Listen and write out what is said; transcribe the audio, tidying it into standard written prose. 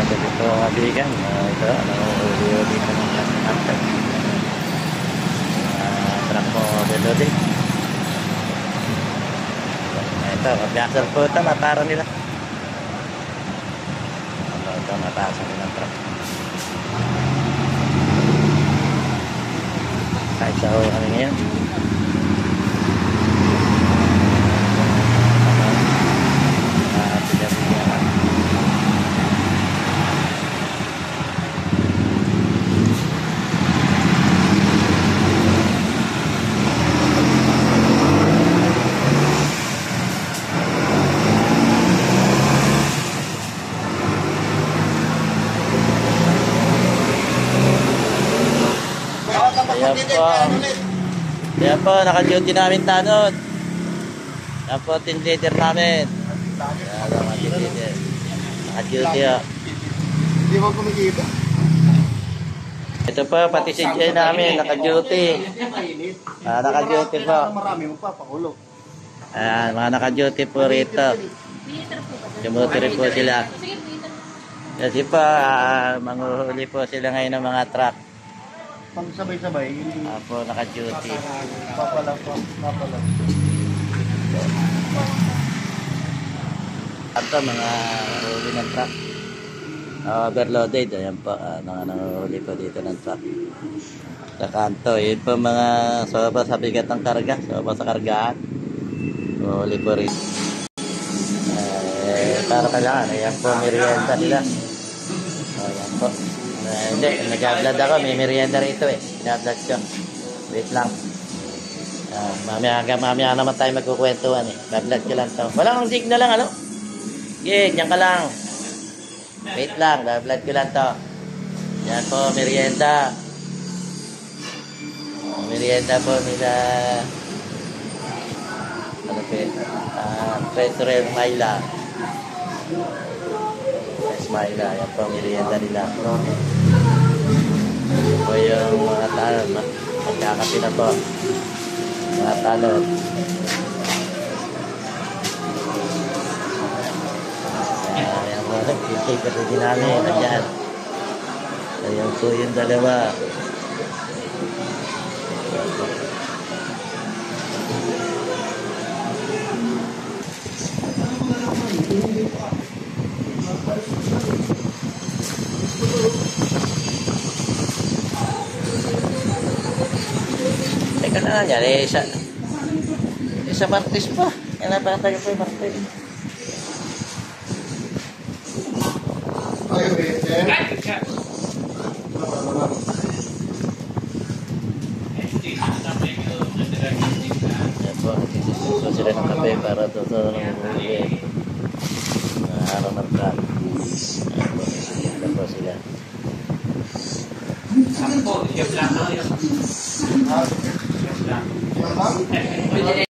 Ito po mga kaibigan, ito, nanguhuli dito ng hunter. Truck po reloading. Ito, mag-gasser po ito, natara nila. Ito, natasan nila ng truck. Kahit sa kami ngayon. Ayan po, naka-duty namin tanod. Ayan po, team leader namin. Ayan po, team leader. Naka-duty o. Hindi mo kumikita. Ito po, pati si Jay namin, naka-duty. Naka-duty po. Marami mo pa, pakulo. Ayan, mga naka-duty po rito. Dumuti rin po sila. Kasi po, manguhuli po sila ngayon ng mga truck. Pag sabay-sabay, po, naka-duty. papalag. Ito, mga huli ng truck. Overloaded. Ayan po, mga nanguhuli po dito ng truck. Sa kanto, yun po mga soba sa bigat ng karga. Soba sa kargaan. Huli po rin. Para kailangan. Ayan po, merienda nila. Ayan po. Hindi, nag-vlog ako. May merienda rito eh. Nag-vlog ko. Wait lang. Mamaya naman tayo magkukwentuhan eh. Nag-vlog ko lang to. Walang signal lang ano? Okay, diyan ka lang. Wait lang, nag-vlog ko lang to. Yan po, merienda. Merienda po nila. Ano po yun? Petrel Maila. Maila, yan po, merienda nila. Po yung mga talon, magkakapi na po. Mga talon. Ayan po, yung kasi din namin, nandiyan. Ayan po yung dalawa. Teka na yan, isa martes pa. Yan na ba tayo po yung martes? Yan po, nagsususo sila ng kape para doon ng huli. Araw ng truck. Yan po sila. Chef lang.